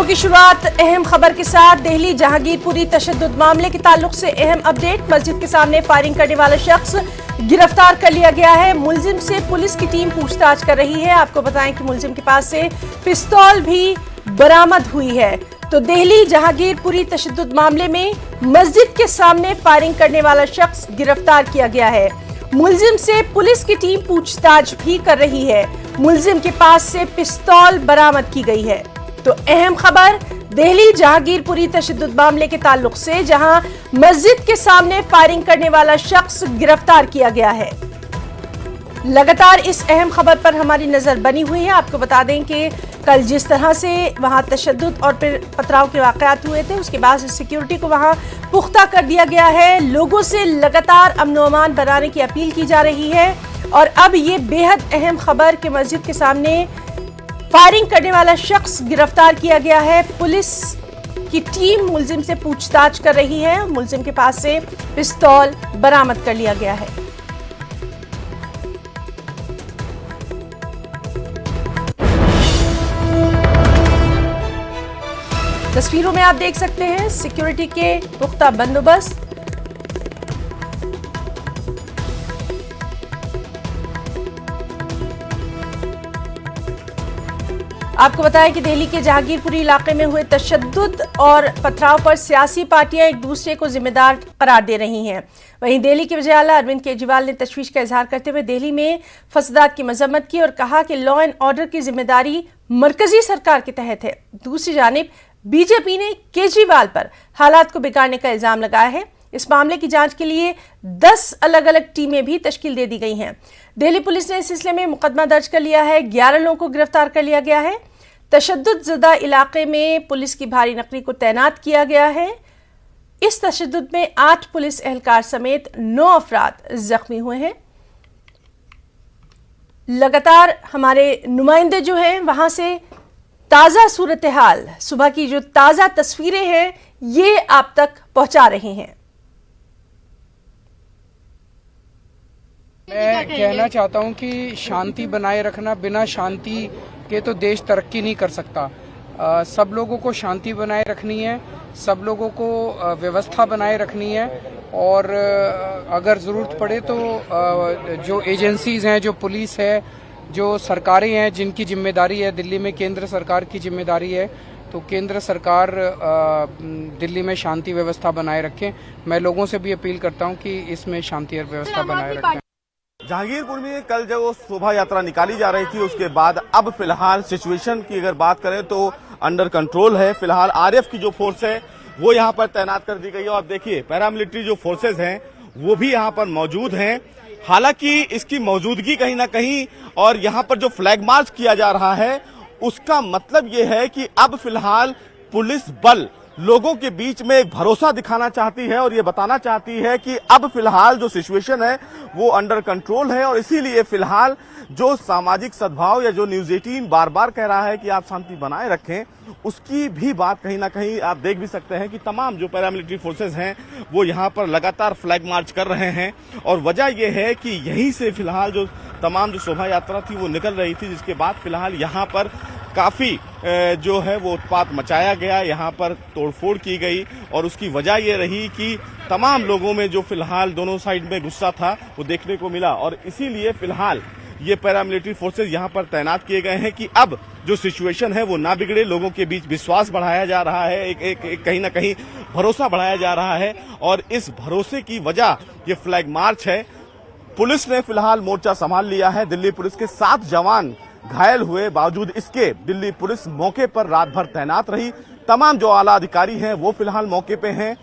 की शुरुआत अहम खबर के साथ। दिल्ली जहांगीरपुरी तशद्दुद मामले के ताल्लुक से अहम अपडेट। मस्जिद के सामने फायरिंग करने वाला शख्स गिरफ्तार कर लिया गया है। मुलजिम से पुलिस की टीम पूछताछ कर रही है। आपको बताएं कि मुलजिम के पास से पिस्तौल भी बरामद हुई है। तो दिल्ली जहांगीरपुरी तशद्दुद मामले में मस्जिद के सामने फायरिंग करने वाला शख्स गिरफ्तार किया गया है। मुलजिम से पुलिस की टीम पूछताछ भी कर रही है। मुलजिम के पास से पिस्तौल बरामद की गई है। तो अहम खबर दिल्ली जहांगीरपुरी तशद्दुद मामले के ताल्लुक से, जहां मस्जिद के सामने फायरिंग करने वाला शख्स गिरफ्तार किया गया है। लगातार इस अहम खबर पर हमारी नजर बनी हुई है। आपको बता दें कि कल जिस तरह से वहां तशद्दुद और फिर पथराव के वाकयात हुए थे, उसके बाद सिक्योरिटी को वहां पुख्ता कर दिया गया है। लोगों से लगातार अमन व अमान बनाने की अपील की जा रही है। और अब ये बेहद अहम खबर कि मस्जिद के सामने फायरिंग करने वाला शख्स गिरफ्तार किया गया है। पुलिस की टीम मुलजिम से पूछताछ कर रही है। मुलजिम के पास से पिस्तौल बरामद कर लिया गया है। तस्वीरों में आप देख सकते हैं सिक्योरिटी के पुख्ता बंदोबस्त। आपको बताएं कि दिल्ली के जहांगीरपुरी इलाके में हुए तशद्दुद और पथराव पर सियासी पार्टियां एक दूसरे को जिम्मेदार करार दे रही हैं। वहीं दिल्ली के वज़ीर आला अरविंद केजरीवाल ने तशवीश का इजहार करते हुए दिल्ली में फसादात की मजम्मत की और कहा कि लॉ एंड ऑर्डर की जिम्मेदारी मरकजी सरकार के तहत है। दूसरी जानिब बीजेपी ने केजरीवाल पर हालात को बिगाड़ने का इल्जाम लगाया है। इस मामले की जांच के लिए 10 अलग अलग टीमें भी तश्कील दे दी गई हैं। दिल्ली पुलिस ने इस सिलसिले में मुकदमा दर्ज कर लिया है। 11 लोगों को गिरफ्तार कर लिया गया है। तशद्दुद ज़दा इलाके में पुलिस की भारी नफरी को तैनात किया गया है। इस तशद्दुद में 8 पुलिस एहलकार समेत 9 अफराद जख्मी हुए हैं। लगातार हमारे नुमाइंदे जो हैं वहां से ताज़ा सूरत हाल, सुबह की जो ताज़ा तस्वीरें हैं, ये आप तक पहुंचा रहे हैं। मैं कहना चाहता हूं कि शांति बनाए रखना, बिना शांति के तो देश तरक्की नहीं कर सकता। सब लोगों को शांति बनाए रखनी है, सब लोगों को व्यवस्था बनाए रखनी है। और अगर ज़रूरत पड़े तो जो एजेंसीज हैं, जो पुलिस है, जो सरकारें हैं जिनकी जिम्मेदारी है, दिल्ली में केंद्र सरकार की जिम्मेदारी है, तो केंद्र सरकार दिल्ली में शांति व्यवस्था बनाए रखें। मैं लोगों से भी अपील करता हूं कि इसमें शांति और व्यवस्था बनाए रखें। जहांगीरपुर में कल जब वो शोभा यात्रा निकाली जा रही थी, उसके बाद अब फिलहाल सिचुएशन की अगर बात करें तो अंडर कंट्रोल है। फिलहाल आरएफ की जो फोर्स है वो यहाँ पर तैनात कर दी गई है। और देखिए पैरामिलिट्री जो फोर्सेज हैं वो भी यहाँ पर मौजूद हैं। हालांकि इसकी मौजूदगी कहीं ना कहीं, और यहाँ पर जो फ्लैग मार्च किया जा रहा है, उसका मतलब ये है कि अब फिलहाल पुलिस बल लोगों के बीच में एक भरोसा दिखाना चाहती है और ये बताना चाहती है कि अब फिलहाल जो सिचुएशन है वो अंडर कंट्रोल है। और इसीलिए फिलहाल जो सामाजिक सद्भाव या जो न्यूज 18 बार बार कह रहा है कि आप शांति बनाए रखें, उसकी भी बात कहीं ना कहीं आप देख भी सकते हैं कि तमाम जो पैरामिलिट्री फोर्सेज हैं वो यहाँ पर लगातार फ्लैग मार्च कर रहे हैं। और वजह यह है कि यहीं से फिलहाल जो तमाम जो शोभा यात्रा थी वो निकल रही थी, जिसके बाद फिलहाल यहाँ पर काफी जो है वो उत्पात मचाया गया, यहाँ पर तोड़फोड़ की गई। और उसकी वजह ये रही कि तमाम लोगों में जो फिलहाल दोनों साइड में गुस्सा था वो देखने को मिला। और इसीलिए फिलहाल ये पैरामिलिट्री फोर्सेज यहाँ पर तैनात किए गए हैं कि अब जो सिचुएशन है वो ना बिगड़े। लोगों के बीच विश्वास बढ़ाया जा रहा है, एक कहीं ना कहीं भरोसा बढ़ाया जा रहा है। और इस भरोसे की वजह ये फ्लैग मार्च है। पुलिस ने फिलहाल मोर्चा संभाल लिया है। दिल्ली पुलिस के 7 जवान घायल हुए, बावजूद इसके दिल्ली पुलिस मौके पर रात भर तैनात रही। तमाम जो आला अधिकारी हैं वो फिलहाल मौके पे हैं,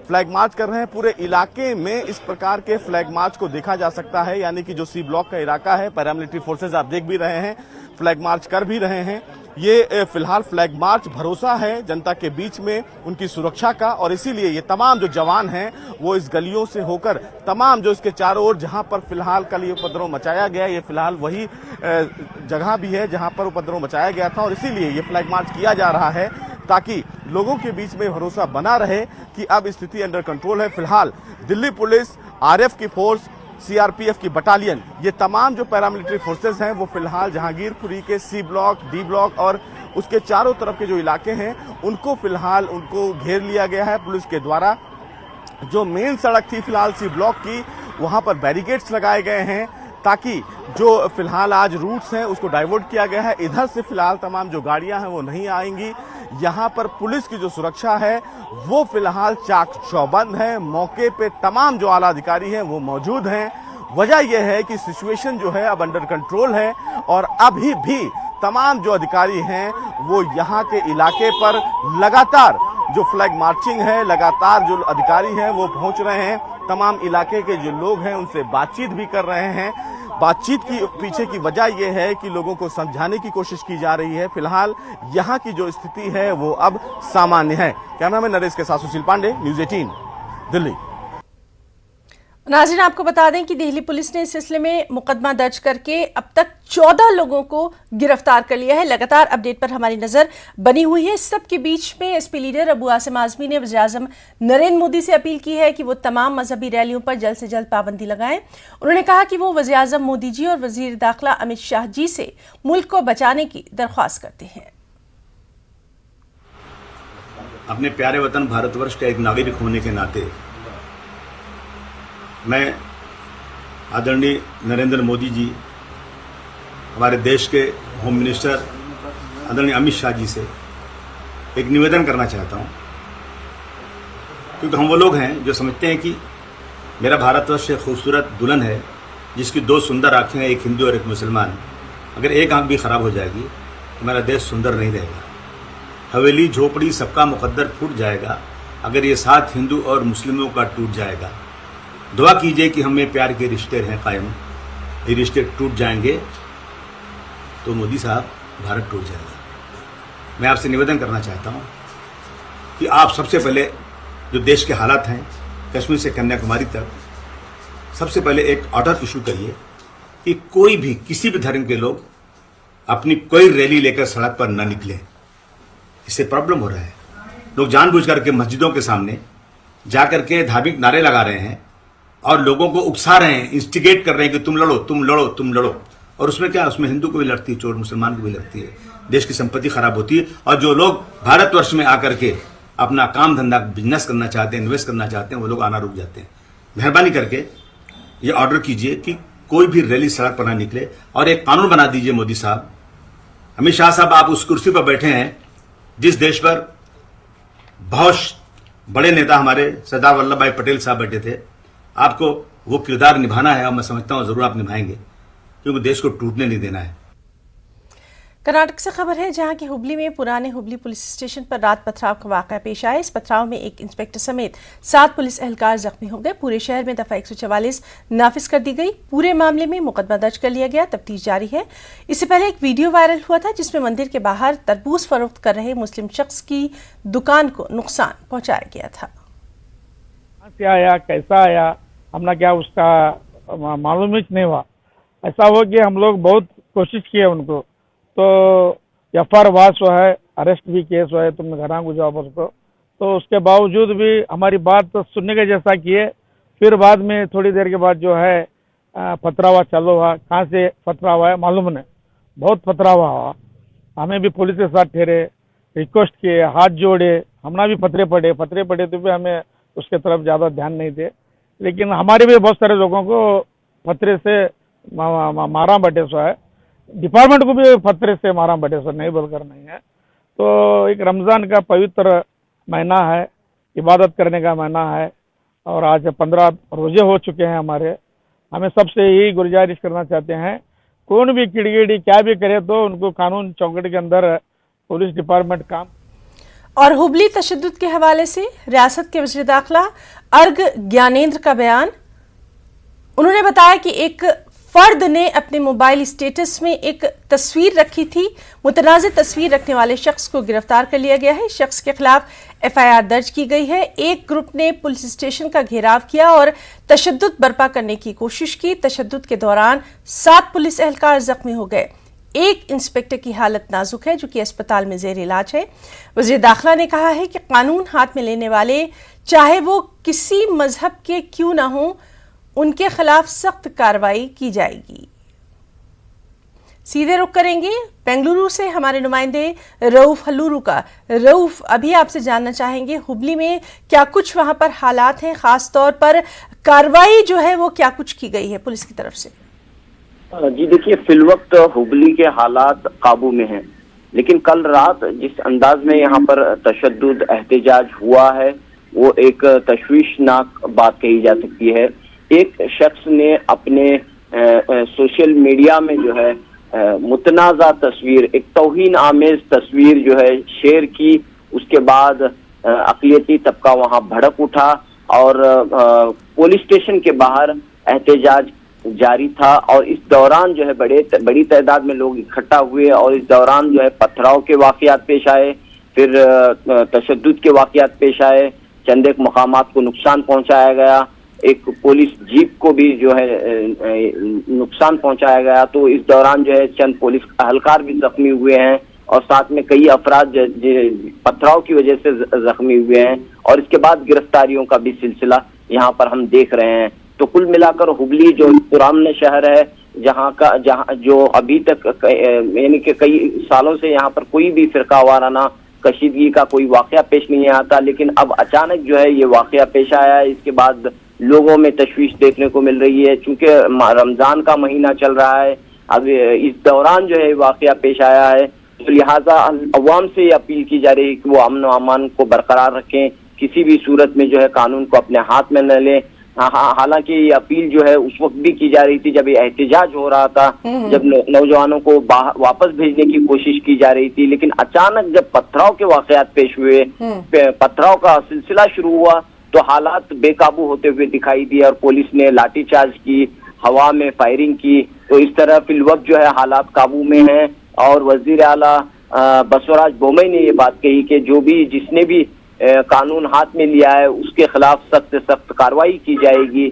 फ्लैग मार्च कर रहे हैं। पूरे इलाके में इस प्रकार के फ्लैग मार्च को देखा जा सकता है, यानी कि जो सी ब्लॉक का इलाका है, पैरामिलिट्री फोर्सेज आप देख भी रहे हैं, फ्लैग मार्च कर भी रहे हैं। ये फिलहाल फ्लैग मार्च भरोसा है जनता के बीच में उनकी सुरक्षा का। और इसीलिए ये तमाम जो जवान हैं वो इस गलियों से होकर तमाम जो इसके चारों ओर जहां पर फिलहाल कल ये उपद्रव मचाया गया, ये फिलहाल वही जगह भी है जहां पर उपद्रव मचाया गया था। और इसीलिए ये फ्लैग मार्च किया जा रहा है ताकि लोगों के बीच में भरोसा बना रहे कि अब स्थिति अंडर कंट्रोल है। फिलहाल दिल्ली पुलिस, आरएफ की फोर्स, सीआरपीएफ की बटालियन, ये तमाम जो पैरामिलिट्री फोर्सेस हैं वो फिलहाल जहांगीरपुरी के सी ब्लॉक, डी ब्लॉक और उसके चारों तरफ के जो इलाके हैं उनको फिलहाल उनको घेर लिया गया है पुलिस के द्वारा। जो मेन सड़क थी फिलहाल सी ब्लॉक की, वहां पर बैरिकेड्स लगाए गए हैं ताकि जो फिलहाल आज रूट्स हैं उसको डाइवर्ट किया गया है। इधर से फिलहाल तमाम जो गाड़ियां हैं वो नहीं आएंगी। यहां पर पुलिस की जो सुरक्षा है वो फिलहाल चाक चौबंद है। मौके पे तमाम जो आला अधिकारी हैं वो मौजूद हैं। वजह यह है कि सिचुएशन जो है अब अंडर कंट्रोल है और अभी भी तमाम जो अधिकारी हैं वो यहाँ के इलाके पर लगातार जो फ्लैग मार्चिंग है, लगातार जो अधिकारी हैं वो पहुंच रहे हैं। तमाम इलाके के जो लोग हैं उनसे बातचीत भी कर रहे हैं। बातचीत की पीछे की वजह यह है कि लोगों को समझाने की कोशिश की जा रही है। फिलहाल यहाँ की जो स्थिति है वो अब सामान्य है। कैमरामैन नरेश के साथ सुशील पांडे, न्यूज़ 18 दिल्ली। नाज़रीन, आपको बता दें कि दिल्ली पुलिस ने इस सिलसिले में मुकदमा दर्ज करके अब तक 14 लोगों को गिरफ्तार कर लिया है। लगातार अपडेट पर हमारी नजर बनी हुई है। इस सब के बीच में एसपी लीडर अबू आसिम आजमी ने वज़ीर-ए-आज़म नरेंद्र मोदी से अपील की है कि वो तमाम मजहबी रैलियों पर जल्द से जल्द पाबंदी लगाएं। उन्होंने कहा कि वो वज़ीर-ए-आज़म मोदी जी और वज़ीर दाखिला अमित शाह जी से मुल्क को बचाने की दरख्वास्त करते हैं। अपने प्यारे वतन भारतवर्ष के एक नागरिक होने के नाते मैं आदरणीय नरेंद्र मोदी जी, हमारे देश के होम मिनिस्टर आदरणीय अमित शाह जी से एक निवेदन करना चाहता हूं, क्योंकि हम वो लोग हैं जो समझते हैं कि मेरा भारतवर्ष एक खूबसूरत दुल्हन है जिसकी दो सुंदर आँखें हैं, एक हिंदू और एक मुसलमान। अगर एक आँख भी खराब हो जाएगी तो मेरा देश सुंदर नहीं रहेगा। हवेली झोपड़ी सबका मुकद्दर फूट जाएगा अगर ये साथ हिंदू और मुस्लिमों का टूट जाएगा। दुआ कीजिए कि हमें प्यार के रिश्ते हैं कायम, ये रिश्ते टूट जाएंगे तो मोदी साहब भारत टूट जाएगा। मैं आपसे निवेदन करना चाहता हूं कि आप सबसे पहले जो देश के हालात हैं कश्मीर से कन्याकुमारी तक, सबसे पहले एक ऑर्डर इशू करिए कि कोई भी किसी भी धर्म के लोग अपनी कोई रैली लेकर सड़क पर न निकले। इससे प्रॉब्लम हो रहा है। लोग जानबूझ करके मस्जिदों के सामने जाकर के धार्मिक नारे लगा रहे हैं और लोगों को उकसा रहे हैं, इंस्टिगेट कर रहे हैं कि तुम लड़ो तुम लड़ो तुम लड़ो। और उसमें क्या, उसमें हिंदू को भी लगती है चोट, मुसलमान को भी लगती है, देश की संपत्ति खराब होती है। और जो लोग भारतवर्ष में आकर के अपना काम धंधा बिजनेस करना चाहते हैं, इन्वेस्ट करना चाहते हैं, वो लोग आना रुक जाते हैं। मेहरबानी करके ये ऑर्डर कीजिए कि कोई भी रैली सड़क पर ना निकले और एक कानून बना दीजिए। मोदी साहब, अमित शाह साहब, आप उस कुर्सी पर बैठे हैं जिस देश पर बहुत बड़े नेता हमारे सरदार वल्लभ भाई पटेल साहब बैठे थे। आपको वो किरदार निभाना है और मैं समझता हूं जरूर आप निभाएंगे, क्योंकि देश को टूटने नहीं देना है। कर्नाटक से खबर है, जहां की हुबली में पुराने हुबली पुलिस स्टेशन पर रात पथराव का वाकया पेश आया। इस पथराव में एक इंस्पेक्टर समेत 7 पुलिस एहलकार जख्मी हो गए। पूरे शहर में दफा 144 नाफिज कर दी गई। पूरे मामले में मुकदमा दर्ज कर लिया गया, तफ्तीश जारी है। इससे पहले एक वीडियो वायरल हुआ था जिसमें मंदिर के बाहर तरबूज फरोख्त कर रहे मुस्लिम शख्स की दुकान को नुकसान पहुंचाया गया था। आया, कैसा आया, हमने क्या उसका मालूम ही नहीं हुआ। ऐसा हो कि हम लोग बहुत कोशिश किए उनको, तो एफआर वास हुआ है, अरेस्ट भी केस हुआ है, तुमने घर गुजाओ उसको। तो उसके बावजूद भी हमारी बात तो सुनने के जैसा किए। फिर बाद में थोड़ी देर के बाद जो है पथरावा चालू हुआ। कहाँ से पथरावा है मालूम नहीं, बहुत पथरावा हुआ। हमें भी पुलिस के साथ ठहरे, रिक्वेस्ट किए, हाथ जोड़े, हमने भी पथरे पड़े तो भी हमें उसके तरफ ज़्यादा ध्यान नहीं दे। लेकिन हमारे भी बहुत सारे लोगों को पथरे से मारा बटे सो है, डिपार्टमेंट को भी पथरे से मारा बटे सो, नहीं बोलकर नहीं है। तो एक रमज़ान का पवित्र महीना है, इबादत करने का महीना है और आज 15 रोजे हो चुके हैं हमारे। हमें सबसे यही गुजारिश करना चाहते हैं, कौन भी किड़गिड़ी क्या भी करे तो उनको कानून चौकट के अंदर पुलिस डिपार्टमेंट काम। और हुबली तशद्दुद के हवाले से रियासत के वज़ीर दाखिला अर्ग ज्ञानेंद्र का बयान। उन्होंने बताया कि एक फर्द ने अपने मोबाइल स्टेटस में एक तस्वीर रखी थी। मुतनाज़िर तस्वीर रखने वाले शख्स को गिरफ्तार कर लिया गया है। शख्स के खिलाफ एफआईआर दर्ज की गई है। एक ग्रुप ने पुलिस स्टेशन का घेराव किया और तशद्दुद बर्पा करने की कोशिश की। तशद्दुद के दौरान 7 पुलिस एहलकार जख्मी हो गए। एक इंस्पेक्टर की हालत नाजुक है जो कि अस्पताल में जेर इलाज है। वज़ीर दाखिला ने कहा है कि कानून हाथ में लेने वाले चाहे वो किसी मजहब के क्यों ना हो, उनके खिलाफ सख्त कार्रवाई की जाएगी। सीधे रुख करेंगे बेंगलुरु से हमारे नुमाइंदे रऊफ हल्लूरू का। रऊफ, अभी आपसे जानना चाहेंगे हुबली में क्या कुछ वहां पर हालात हैं, खास तौर पर कार्रवाई जो है वो क्या कुछ की गई है पुलिस की तरफ से? जी देखिए, फिलवक्त हुबली के हालात काबू में हैं, लेकिन कल रात जिस अंदाज में यहाँ पर तशद्दुद एहतजाज हुआ है वो एक तशवीशनाक बात कही जा सकती है। एक शख्स ने अपने सोशल मीडिया में जो है मुतनाज़ा तस्वीर, एक तौहीन आमेज तस्वीर जो है शेयर की। उसके बाद अक़लियती तबका वहां भड़क उठा और पुलिस स्टेशन के बाहर एहतजाज जारी था और इस दौरान जो है बड़ी तादाद में लोग इकट्ठा हुए और इस दौरान जो है पथराव के वाक़यात पेश आए, फिर तशद्दुद के वाक़यात पेश आए, चंद एक मकामात को नुकसान पहुंचाया गया, एक पुलिस जीप को भी जो है नुकसान पहुंचाया गया। तो इस दौरान जो है चंद पुलिस अहलकार भी जख्मी हुए हैं और साथ में कई अफराद पथराव की वजह से जख्मी हुए हैं और इसके बाद गिरफ्तारियों का भी सिलसिला यहाँ पर हम देख रहे हैं। तो कुल मिलाकर हुबली जो पुराना शहर है जहाँ जो अभी तक यानी कि कई सालों से यहाँ पर कोई भी फिरका वाराना कशीदगी का कोई वाकया पेश नहीं आता, लेकिन अब अचानक जो है ये वाकया पेश आया है। इसके बाद लोगों में तशवीश देखने को मिल रही है, चूंकि रमजान का महीना चल रहा है, अब इस दौरान जो है वाकया पेश आया है, तो लिहाजा अवाम से ये अपील की जा रही है कि वो अमन व अमान को बरकरार रखें, किसी भी सूरत में जो है कानून को अपने हाथ में न लें। हालांकि ये अपील जो है उस वक्त भी की जा रही थी जब ये एहतजाज हो रहा था, जब नौजवानों को वापस भेजने की कोशिश की जा रही थी, लेकिन अचानक जब पथराव के वाकयात पेश हुए, पथराव का सिलसिला शुरू हुआ, तो हालात बेकाबू होते हुए दिखाई दिए और पुलिस ने लाठीचार्ज की, हवा में फायरिंग की। तो इस तरह फिलवक्त जो है हालात काबू में हैं और वजीर आला बसवराज बोमई ने ये बात कही कि जो भी जिसने भी कानून हाथ में लिया है उसके खिलाफ सख्त से सख्त कार्रवाई की जाएगी।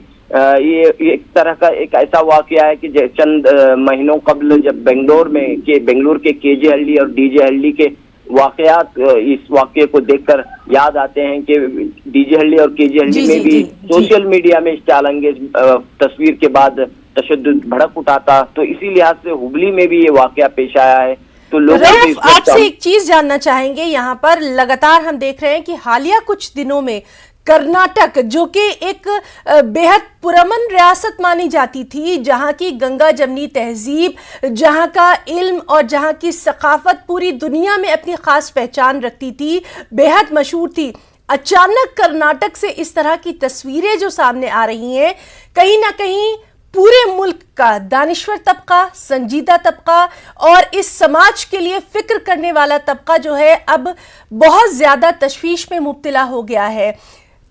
ये एक तरह का एक ऐसा वाकया है कि चंद महीनों कबल जब बेंगलुरु के केजे हल्ली और डीजे हल्ली के वाकयात इस वाकये को देखकर याद आते हैं कि डीजे हल्ली और केजे हल्ली में भी सोशल मीडिया में चालंगेज तस्वीर के बाद तशद्दुद भड़क उठा था। तो इसी लिहाज से हुबली में भी ये वाकया पेश आया है। तो लोग आपसे एक चीज जानना चाहेंगे, यहाँ पर लगातार हम देख रहे हैं कि हालिया कुछ दिनों में कर्नाटक, जो कि एक बेहद पुरअमन रियासत मानी जाती थी, जहां की गंगा जमनी तहजीब, जहां का इल्म और जहां की सकाफत पूरी दुनिया में अपनी खास पहचान रखती थी, बेहद मशहूर थी, अचानक कर्नाटक से इस तरह की तस्वीरें जो सामने आ रही हैं, कहीं ना कहीं पूरे मुल्क का दानिश्वर तबका, संजीदा तबका और इस समाज के लिए फिक्र करने वाला तबका जो है अब बहुत ज्यादा तशवीश में मुब्तला हो गया है।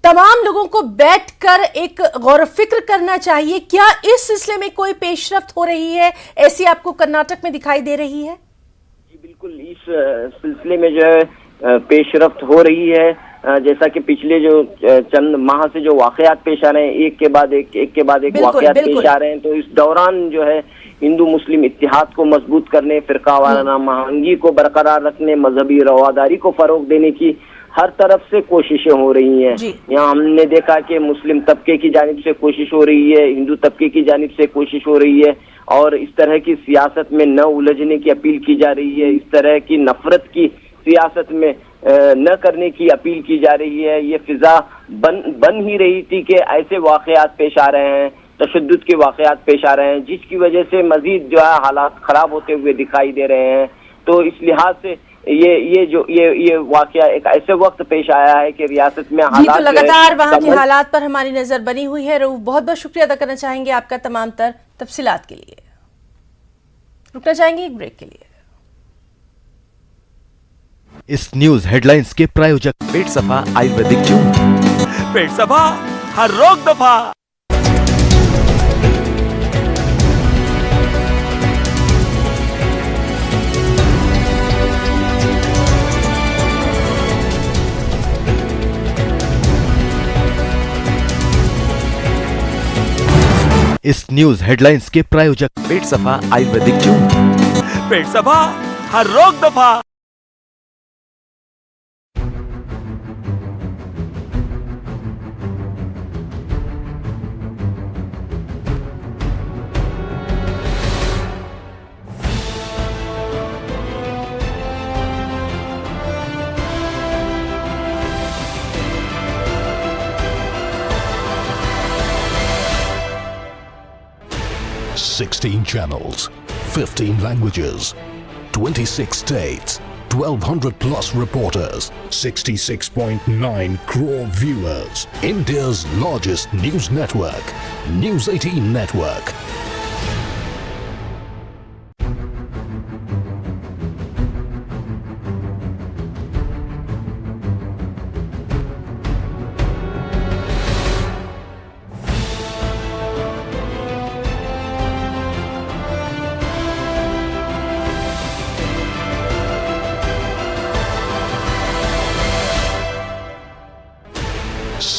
तमाम लोगों को बैठकर एक गौर फिक्र करना चाहिए। क्या इस सिलसिले में कोई पेशरफ्त हो रही है, ऐसी आपको कर्नाटक में दिखाई दे रही है? जी बिल्कुल, इस सिलसिले में जो है पेशरफ्त हो रही है। जैसा कि पिछले जो चंद माह से जो वाकयात पेश आ रहे हैं, एक के बाद एक वाकयात पेश आ रहे हैं, तो इस दौरान जो है हिंदू मुस्लिम इत्तिहाद को मजबूत करने, फिरका वाराना महंगी को बरकरार रखने, मजहबी रवादारी को फरोग देने की हर तरफ से कोशिशें हो रही हैं। यहाँ हमने देखा कि मुस्लिम तबके की जानिब से कोशिश हो रही है, हिंदू तबके की जानिब से कोशिश हो रही है और इस तरह की सियासत में न उलझने की अपील की जा रही है, इस तरह की नफरत की सियासत में न करने की अपील की जा रही है। ये फिजा बन ही रही थी कि ऐसे वाकयात पेश आ रहे हैं, तशद्दुद के वाकयात पेश आ रहे हैं, जिसकी वजह से मजीद जो है हालात खराब होते हुए दिखाई दे रहे हैं। तो इस लिहाज से ये वाकया एक ऐसे वक्त पेश आया है कि रियासत में हालात, तो लगातार वहाँ के हालात पर हमारी नजर बनी हुई है। रऊफ, बहुत बहुत शुक्रिया अदा करना चाहेंगे आपका तमाम तर तफसीलात के लिए। रुकना चाहेंगे एक ब्रेक के लिए। इस न्यूज हेडलाइंस के प्रायोजक पेट सफा आयुर्वेदिक चूर्ण, पेट सफा हर रोग दफा। इस न्यूज हेडलाइंस के प्रायोजक पेट सफा आयुर्वेदिक चूर्ण, पेट सफा हर रोग दफा। 16 channels, 15 languages, 26 states, 1200 plus reporters, 66.9 crore viewers. India's largest news network, News 18 Network.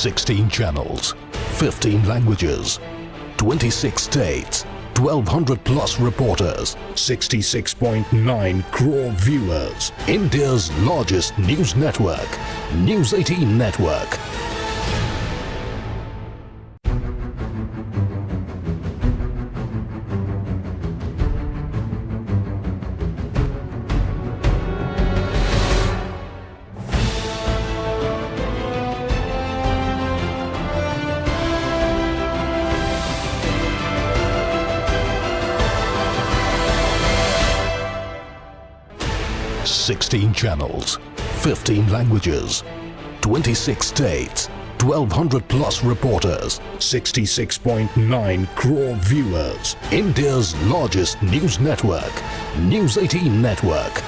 Sixteen channels, 15 languages, 26 states, 1200 plus reporters, 66.9 crore viewers. India's largest news network, News 18 Network. Sixteen channels, 15 languages, 26 states, 1200 plus reporters, 66.9 crore viewers. India's largest news network, News 18 Network.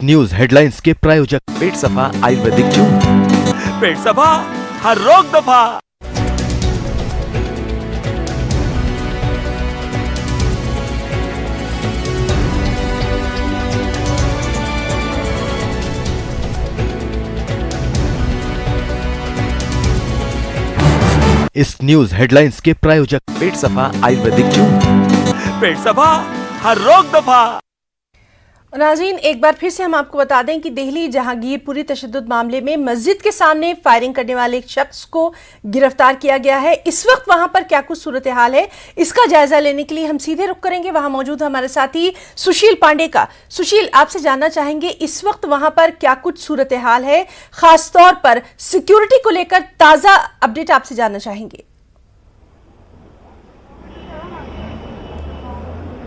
News headlines के प्रायोजक पेट सफा आयुर्वेदिक चूर्ण। पेट सफा हर रोग दफा। इस news headlines के प्रायोजक पेट सफा आयुर्वेदिक चूर्ण। पेट सफा हर रोग दफा। नाज़रीन, एक बार फिर से हम आपको बता दें कि दिल्ली जहांगीरपुरी तशद्दुद मामले में मस्जिद के सामने फायरिंग करने वाले एक शख्स को गिरफ्तार किया गया है। इस वक्त वहां पर क्या कुछ सूरत हाल है, इसका जायजा लेने के लिए हम सीधे रुख करेंगे वहां मौजूद हमारे साथी सुशील पांडे का। सुशील, आपसे जानना चाहेंगे इस वक्त वहां पर क्या कुछ सूरत हाल है, खासतौर पर सिक्योरिटी को लेकर ताजा अपडेट आपसे जानना चाहेंगे।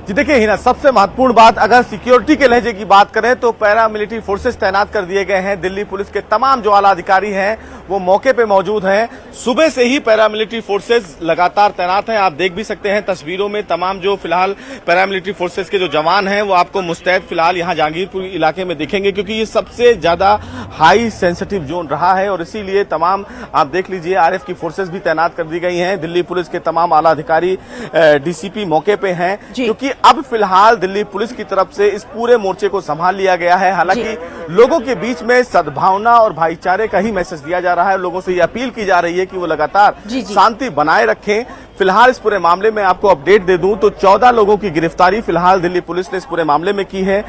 जी देखिए हिना, सबसे महत्वपूर्ण बात, अगर सिक्योरिटी के लहजे की बात करें तो पैरामिलिट्री फोर्सेस तैनात कर दिए गए हैं। दिल्ली पुलिस के तमाम जो आला अधिकारी हैं वो मौके पे मौजूद हैं। सुबह से ही पैरामिलिट्री फोर्सेस लगातार तैनात हैं। आप देख भी सकते हैं तस्वीरों में तमाम जो फिलहाल पैरामिलिट्री फोर्सेस के जो जवान हैं वो आपको मुस्तैद फिलहाल यहाँ जहांगीरपुर इलाके में दिखेंगे, क्योंकि ये सबसे ज्यादा हाई सेंसिटिव जोन रहा है और इसीलिए तमाम आप देख लीजिए आरएफ की फोर्सेस भी तैनात कर दी गई हैं। दिल्ली पुलिस के तमाम आला अधिकारी, डीसीपी मौके पे हैं, क्योंकि अब फिलहाल दिल्ली पुलिस की तरफ से इस पूरे मोर्चे को संभाल लिया गया है। हालांकि लोगों के बीच में सद्भावना और भाईचारे का ही मैसेज दिया जा रहा है। लोगों से ये अपील की जा रही है कि वो लगातार शांति बनाए रखें। फिलहाल इस पूरे मामले में आपको अपडेट दे दूं तो 14 लोगों की गिरफ्तारी फिलहाल दिल्ली पुलिस ने इस पूरे मामले में की है।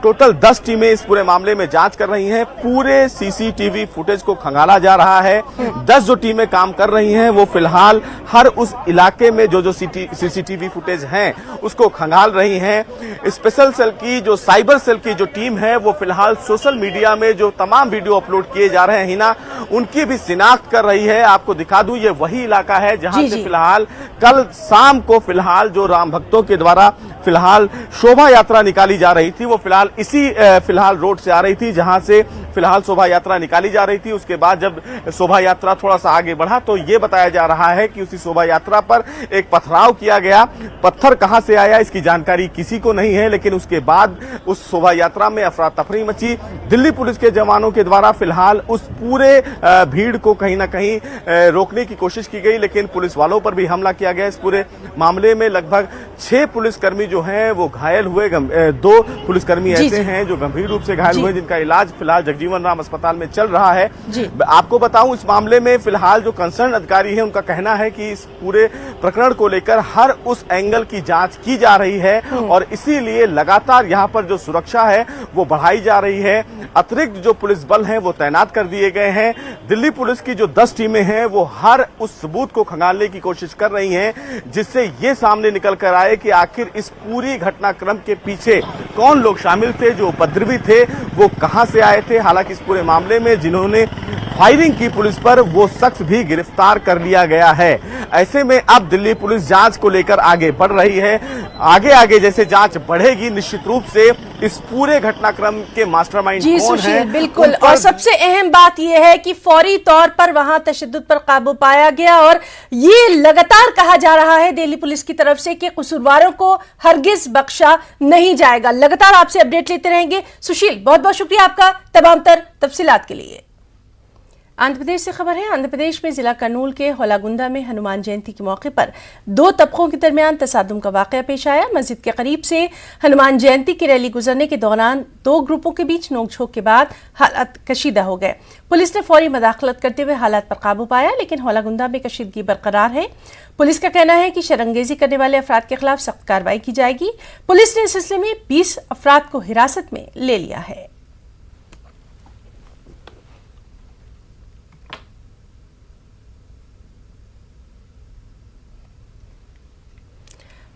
टोटल 10 टीमें इस पूरे मामले में जांच कर रही हैं। पूरे सीसीटीवी फुटेज को खंगाला जा रहा है। 10 जो टीमें काम कर रही हैं वो फिलहाल हर उस इलाके में जो सीसीटीवी फुटेज हैं उसको खंगाल रही हैं। स्पेशल सेल की जो साइबर सेल की जो टीम है वो फिलहाल सोशल मीडिया में जो तमाम वीडियो अपलोड किए जा रहे हैं हिना, उनकी भी शिनाख्त कर रही है। आपको दिखा दूं, ये वही इलाका है जहां से फिलहाल कल शाम को फिलहाल जो राम भक्तों के द्वारा फिलहाल शोभा यात्रा निकाली जा रही थी वो फिलहाल इसी फिलहाल रोड से आ रही थी जहां से फिलहाल शोभा यात्रा निकाली जा रही थी। उसके बाद जब शोभा यात्रा थोड़ा सा आगे बढ़ा तो ये बताया जा रहा है कि उसी शोभा यात्रा पर एक पथराव किया गया। पत्थर कहां से आया इसकी जानकारी किसी को नहीं है, लेकिन उसके बाद उस शोभा यात्रा में अफरा तफरी मची। दिल्ली पुलिस के जवानों के द्वारा फिलहाल उस पूरे भीड़ को कहीं ना कहीं रोकने की कोशिश की गई, लेकिन पुलिस वालों पर भी हमला किया गया। इस पूरे मामले में लगभग 6 पुलिसकर्मी जो हैं वो घायल हुए। 2 पुलिसकर्मी ऐसे हैं जो गंभीर रूप से घायल हुए, जिनका इलाज फिलहाल जीवन राम अस्पताल में चल रहा है। जी। आपको बताऊं, इस मामले में फिलहाल जो कंसर्न अधिकारी है उनका कहना है कि इस पूरे प्रकरण को लेकर हर उस एंगल की जांच की जा रही है और इसीलिए लगातार यहां पर जो सुरक्षा है वो बढ़ाई जा रही है। अतिरिक्त जो पुलिस बल हैं वो तैनात कर दिए गए हैं। दिल्ली पुलिस की जो 10 टीमें हैं वो हर उस सबूत को खंगालने की कोशिश कर रही हैं, जिससे ये सामने निकल कर आए कि आखिर इस पूरी घटनाक्रम के पीछे कौन लोग शामिल थे, जो उपद्रवी थे वो कहां से आए थे। हालांकि इस पूरे मामले में जिन्होंने फायरिंग की पुलिस पर, वो शख्स भी गिरफ्तार कर लिया गया है। ऐसे में अब दिल्ली पुलिस जांच को लेकर आगे बढ़ रही है। आगे जैसे जांच बढ़ेगी, निश्चित रूप से इस पूरे घटनाक्रम के मास्टरमाइंड जी कौन सुशील, है, बिल्कुल। और सबसे अहम बात यह है कि फौरी तौर पर वहां तशद्दुद पर काबू पाया गया और ये लगातार कहा जा रहा है दिल्ली पुलिस की तरफ से कि कसूरवारों को हरगिज बख्शा नहीं जाएगा। लगातार आपसे अपडेट लेते रहेंगे। सुशील, बहुत बहुत शुक्रिया आपका तमाम तर तफसीलात के लिए। आंध्र प्रदेश से खबर है। आंध्र प्रदेश में जिला कर्नूल के होलागुंडा में हनुमान जयंती के मौके पर 2 तबकों के दरमियान तसादुम का वाकया पेश आया। मस्जिद के करीब से हनुमान जयंती की रैली गुजरने के दौरान 2 ग्रुपों के बीच नोकझोंक के बाद हालात कशीदा हो गए। पुलिस ने फौरी मदाखलत करते हुए हालात पर काबू पाया, लेकिन होलागुंडा में कशीदगी बरकरार है। पुलिस का कहना है कि शरंगेजी करने वाले अफराद के खिलाफ सख्त कार्रवाई की जाएगी। पुलिस ने इस सिलसिले में 20 अफराद को हिरासत में ले लिया है।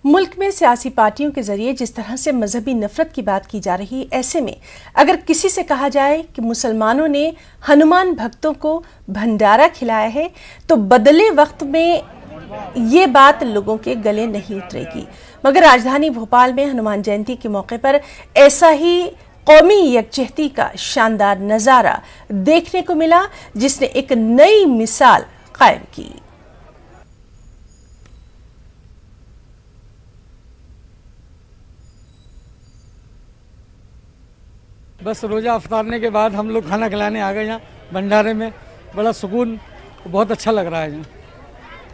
मुल्क में सियासी पार्टियों के जरिए जिस तरह से मजहबी नफरत की बात की जा रही है, ऐसे में अगर किसी से कहा जाए कि मुसलमानों ने हनुमान भक्तों को भंडारा खिलाया है, तो बदले वक्त में ये बात लोगों के गले नहीं उतरेगी। मगर राजधानी भोपाल में हनुमान जयंती के मौके पर ऐसा ही कौमी यकजहती का शानदार नजारा देखने को मिला, जिसने एक नई मिसाल कायम की। बस रोज़ा अफ्तारने के बाद हम लोग खाना खिलाने आ गए यहाँ भंडारे में। बड़ा सुकून, बहुत अच्छा लग रहा है यहाँ।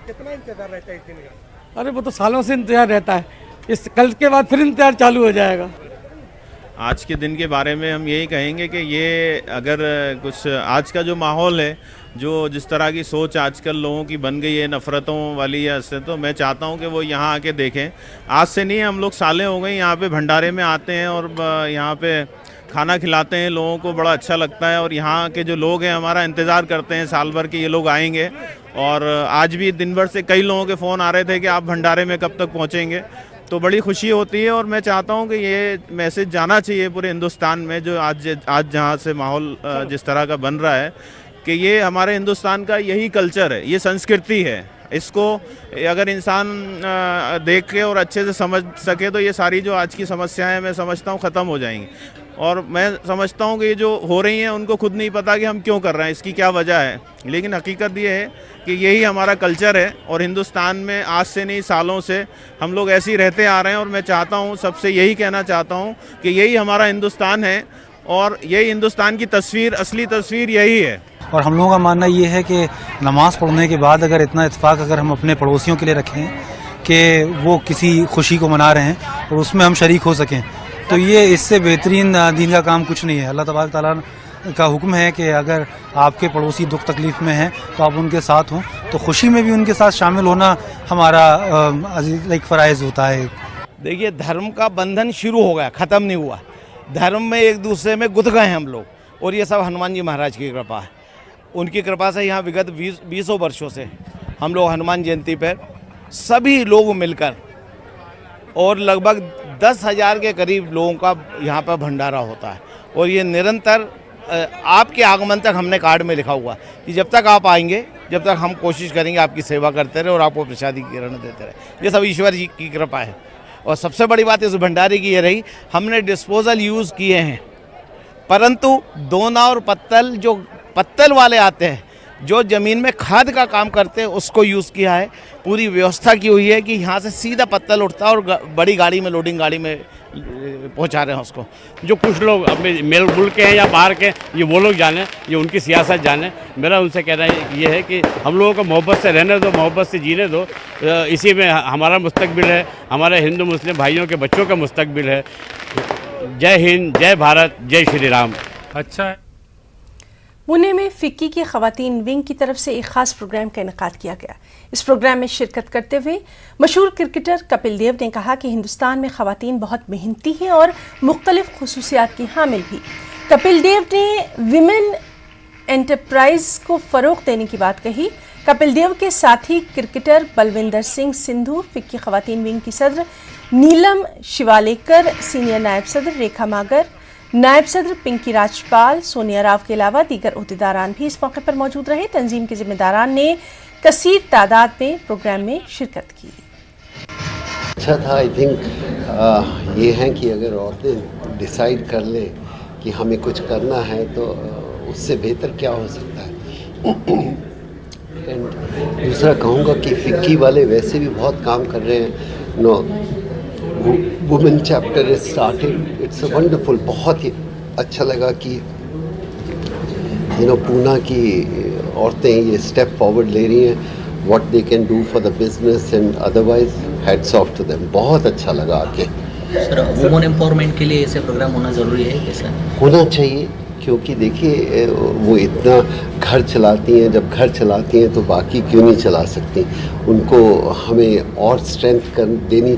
कितना इंतजार रहता है इस दिन का? अरे वो तो सालों से इंतजार रहता है, इस कल के बाद फिर इंतजार चालू हो जाएगा। आज के दिन के बारे में हम यही कहेंगे कि ये अगर कुछ आज का जो माहौल है, जो जिस तरह की सोच आजकल लोगों की बन गई है नफ़रतों वाली या इससे, तो मैं चाहता हूँ कि वो यहाँ आके देखें। आज से नहीं, हम लोग सालें हो गए यहाँ पे भंडारे में आते हैं और यहाँ पे खाना खिलाते हैं लोगों को, बड़ा अच्छा लगता है। और यहाँ के जो लोग हैं हमारा इंतज़ार करते हैं साल भर के ये लोग आएंगे। और आज भी दिन भर से कई लोगों के फ़ोन आ रहे थे कि आप भंडारे में कब तक पहुँचेंगे, तो बड़ी खुशी होती है। और मैं चाहता हूँ कि ये मैसेज जाना चाहिए पूरे हिंदुस्तान में, जो आज जहाँ से माहौल जिस तरह का बन रहा है, कि ये हमारे हिंदुस्तान का यही कल्चर है, ये संस्कृति है। इसको अगर इंसान देख के और अच्छे से समझ सके तो ये सारी जो आज की समस्याएं मैं समझता हूँ ख़त्म हो जाएंगी। और मैं समझता हूँ कि ये जो हो रही हैं उनको खुद नहीं पता कि हम क्यों कर रहे हैं, इसकी क्या वजह है। लेकिन हकीकत ये है कि यही हमारा कल्चर है और हिंदुस्तान में आज से नहीं सालों से हम लोग ऐसे ही रहते आ रहे हैं। और मैं चाहता हूँ, सबसे यही कहना चाहता हूँ कि यही हमारा हिंदुस्तान है और यही हिंदुस्तान की तस्वीर, असली तस्वीर यही है। और हम लोगों का मानना ये है कि नमाज़ पढ़ने के बाद अगर इतना इत्तेफाक अगर हम अपने पड़ोसियों के लिए रखें कि वो किसी खुशी को मना रहे हैं और उसमें हम शरीक हो सकें, तो ये इससे बेहतरीन दीन का काम कुछ नहीं है। अल्लाह तबारक तआला का हुक्म है कि अगर आपके पड़ोसी दुख तकलीफ़ में हैं तो आप उनके साथ हों, तो खुशी में भी उनके साथ शामिल होना हमारा एक फ़राइज़ होता है। देखिए, धर्म का बंधन शुरू हो गया, ख़त्म नहीं हुआ। धर्म में एक दूसरे में गुथ गए हैं हम लोग, और ये सब हनुमान जी महाराज की कृपा है। उनकी कृपा से यहाँ विगत 20 वर्षों से हम लोग हनुमान जयंती पर सभी लोग मिलकर और लगभग 10,000 के करीब लोगों का यहाँ पर भंडारा होता है। और ये निरंतर आपके आगमन तक हमने कार्ड में लिखा हुआ कि जब तक आप आएंगे, जब तक हम कोशिश करेंगे आपकी सेवा करते रहे और आपको प्रसादी किरण देते रहे। ये सब ईश्वर जी की कृपा है। और सबसे बड़ी बात इस भंडारे की ये रही, हमने डिस्पोजल यूज़ किए हैं, परंतु दोना और पत्तल, जो पत्तल वाले आते हैं जो ज़मीन में खाद का काम करते हैं, उसको यूज़ किया है। पूरी व्यवस्था की हुई है कि यहाँ से सीधा पत्तल उठता है और बड़ी गाड़ी में, लोडिंग गाड़ी में पहुँचा रहे हैं उसको। जो कुछ लोग अपने मेरे मुल्क के हैं या बाहर के, ये वो लोग जाने, ये उनकी सियासत जाने। मेरा उनसे कहना ये है कि हम लोगों को मोहब्बत से रहने दो, मोहब्बत से जीने दो। इसी में हमारा मुस्तकबिल है, हमारे हिंदू मुस्लिम भाइयों के बच्चों का मुस्तकबिल है। जय हिंद, जय भारत, जय श्री राम। अच्छा है। पुणे में फिक्की की खवातीन विंग की तरफ से एक खास प्रोग्राम का इनेकाद किया गया। इस प्रोग्राम में शिरकत करते हुए मशहूर क्रिकेटर कपिल देव ने कहा कि हिंदुस्तान में खवातीन बहुत मेहनती हैं और मुख्तलिफ खुसूसियात की हामिल भी। कपिल देव ने विमेन एंटरप्राइज को फ़रोग़ देने की बात कही। कपिल देव के साथी क्रिकेटर बलविंदर सिंह सिंधु, फिक्की खवातीन विंग की सदर नीलम शिवालेकर, सीनियर नायब सदर रेखा मागर, नायब सदर पिंकी राजपाल, सोनिया राव के अलावा दीगर अहदेदारान भी इस मौके पर मौजूद रहे। तंजीम के जिम्मेदारान ने कसीर तादाद में प्रोग्राम में शिरकत की। अच्छा था। आई थिंक ये है कि अगर औरतें डिसाइड कर लें कि हमें कुछ करना है तो उससे बेहतर क्या हो सकता है। एंड दूसरा कहूँगा कि फिक्की वाले वैसे भी बहुत काम कर रहे हैं। No women chapter is started, it's a wonderful. बहुत ही अच्छा लगा कि पूना की औरतें ये स्टेप फॉरवर्ड ले रही हैं। What they can do for the business and otherwise heads of to them. बहुत अच्छा लगा आके। सर, वुमेन एम्पावरमेंट के लिए ऐसे प्रोग्राम होना ज़रूरी है कैसा? होना चाहिए, क्योंकि देखिए वो इतना घर चलाती हैं, जब घर चलाती हैं तो बाकी क्यों नहीं चला सकती। उनको हमें और स्ट्रेंथ देनी